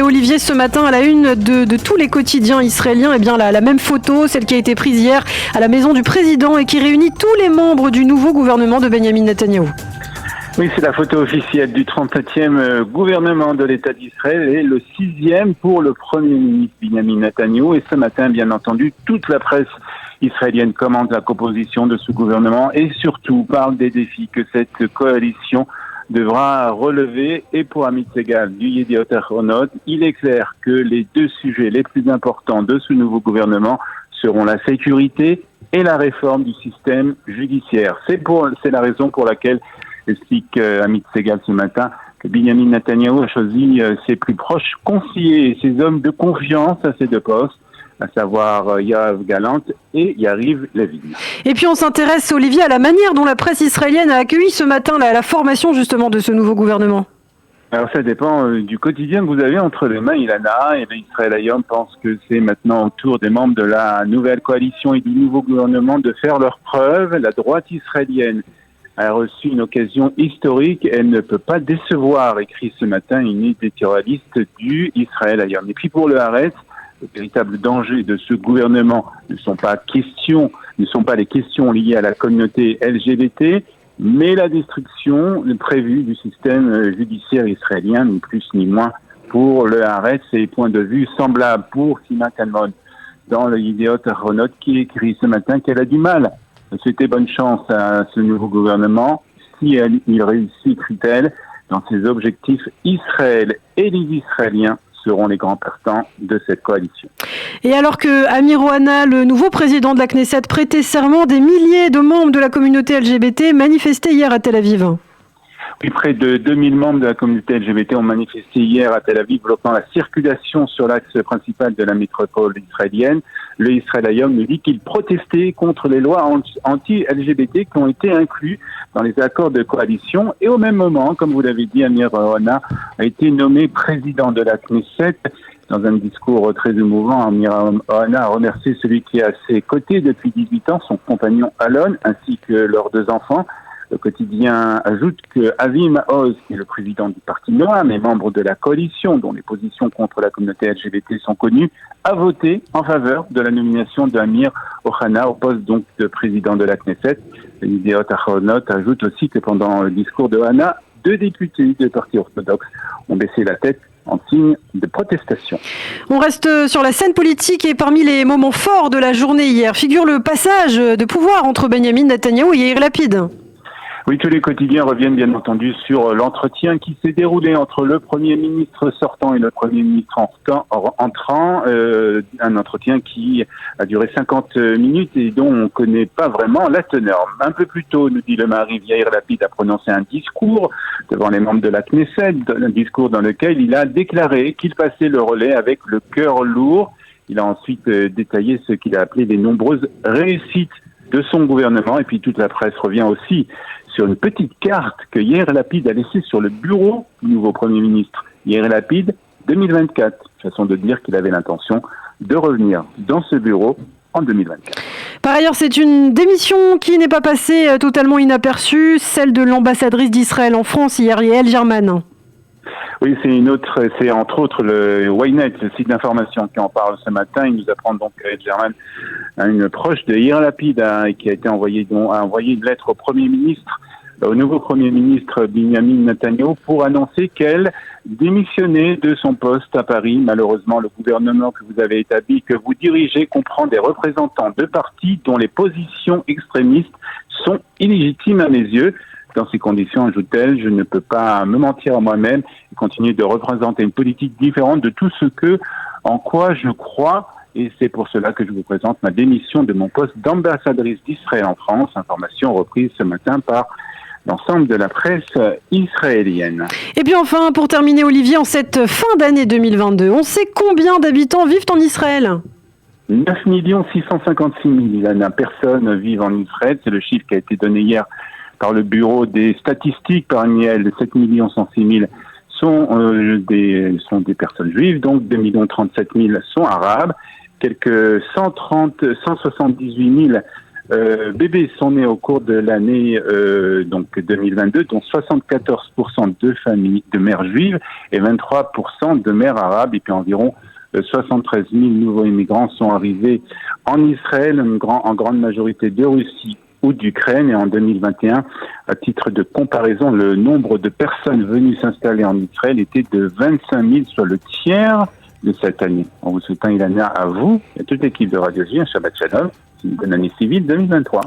Olivier, ce matin à la une de tous les quotidiens israéliens, eh bien la même photo, celle qui a été prise hier à la maison du président et qui réunit tous les membres du nouveau gouvernement de Benyamin Netanyahou. Oui, c'est la photo officielle du 37e gouvernement de l'État d'Israël et le 6e pour le Premier ministre Benyamin Netanyahou. Et ce matin, bien entendu, toute la presse israélienne commente la composition de ce gouvernement et surtout parle des défis que cette coalition devra relever. Et pour Amit Segal du Yediot Ahronot, il est clair que les deux sujets les plus importants de ce nouveau gouvernement seront la sécurité et la réforme du système judiciaire. C'est la raison pour laquelle, explique Amit Segal ce matin, que Benyamin Netanyahou a choisi ses plus proches conseillers et ses hommes de confiance à ces deux postes, à savoir Yoav Gallant et Yariv Levin. Et puis on s'intéresse, Olivier, à la manière dont la presse israélienne a accueilli ce matin la formation justement de ce nouveau gouvernement. Alors ça dépend du quotidien que vous avez entre les mains. Ilana et Israël Hayom pensent que c'est maintenant au tour des membres de la nouvelle coalition et du nouveau gouvernement de faire leurs preuves. La droite israélienne a reçu une occasion historique. Elle ne peut pas décevoir, écrit ce matin une éditorialiste du Israël Hayom. Et puis pour le Haaretz, le véritable danger de ce gouvernement ne sont pas les questions liées à la communauté LGBT, mais la destruction prévue du système judiciaire israélien, ni plus ni moins pour le Haaretz, et point de vue semblable pour Sima Kalmon dans le Yediot Ahronot, qui écrit ce matin qu'elle a du mal à souhaiter bonne chance à ce nouveau gouvernement. Si il réussit, écrit-elle, dans ses objectifs, Israël et les Israéliens seront les grands partants de cette coalition. Et alors que Amir Ohana, le nouveau président de la Knesset, prêtait serment, des milliers de membres de la communauté LGBT manifestaient hier à Tel Aviv. Oui, près de 2000 membres de la communauté LGBT ont manifesté hier à Tel Aviv, bloquant la circulation sur l'axe principal de la métropole israélienne. Le Israël Hayom nous dit qu'il protestait contre les lois anti-LGBT qui ont été inclus dans les accords de coalition. Et au même moment, comme vous l'avez dit, Amir Ohana a été nommé président de la Knesset. Dans un discours très émouvant, Amir Ohana a remercié celui qui est à ses côtés depuis 18 ans, son compagnon Alon, ainsi que leurs deux enfants. Le quotidien ajoute que Avi Maoz, qui est le président du Parti Noam, mais membre de la coalition dont les positions contre la communauté LGBT sont connues, a voté en faveur de la nomination d'Amir Ohana au poste donc de président de la Knesset. Yediot Ahronot ajoute aussi que pendant le discours de Ohana, 2 députés du Parti orthodoxe ont baissé la tête en signe de protestation. On reste sur la scène politique et parmi les moments forts de la journée hier figure le passage de pouvoir entre Benyamin Netanyahou et Yair Lapid. Oui, tous les quotidiens reviennent bien entendu sur l'entretien qui s'est déroulé entre le Premier ministre sortant et le Premier ministre entrant. Un entretien qui a duré 50 minutes et dont on ne connaît pas vraiment la teneur. Un peu plus tôt, nous dit le mari, Yair Lapid a prononcé un discours devant les membres de la Knesset, un discours dans lequel il a déclaré qu'il passait le relais avec le cœur lourd. Il a ensuite détaillé ce qu'il a appelé les nombreuses réussites de son gouvernement. Et puis toute la presse revient aussi sur une petite carte que Yair Lapid a laissée sur le bureau du nouveau Premier ministre. Yair Lapid 2024, façon de dire qu'il avait l'intention de revenir dans ce bureau en 2024. Par ailleurs, c'est une démission qui n'est pas passée totalement inaperçue, celle de l'ambassadrice d'Israël en France, Yael German. Oui, c'est entre autres le Ynet, le site d'information qui en parle ce matin. Il nous apprend donc que German, une proche de Yair Lapid, qui a été envoyé une lettre au Premier ministre, au nouveau Premier ministre Benyamin Netanyahou, pour annoncer qu'elle démissionnait de son poste à Paris. Malheureusement, le gouvernement que vous avez établi, que vous dirigez, comprend des représentants de partis dont les positions extrémistes sont illégitimes à mes yeux. Dans ces conditions, ajoute-t-elle, je ne peux pas me mentir à moi-même et continuer de représenter une politique différente de tout ce en quoi je crois. Et c'est pour cela que je vous présente ma démission de mon poste d'ambassadrice d'Israël en France. Information reprise ce matin par l'ensemble de la presse israélienne. Et puis enfin, pour terminer, Olivier, en cette fin d'année 2022, on sait combien d'habitants vivent en Israël ? 9 656 000 personnes vivent en Israël. C'est le chiffre qui a été donné hier par le bureau des statistiques. Parmi elles, 7 106 000 sont des personnes juives, donc 2 037 000 sont arabes. Quelques 178 000 bébés sont nés au cours de l'année donc 2022, dont 74% de mères juives et 23% de mères arabes. Et puis environ 73 000 nouveaux immigrants sont arrivés en Israël, en grande majorité de Russie ou d'Ukraine. Et en 2021, à titre de comparaison, le nombre de personnes venues s'installer en Israël était de 25 000, soit le tiers de cette année. En vous souhaitant une année à vous et à toute l'équipe de Radio J, un Shabbat Shalom, une bonne année civile 2023.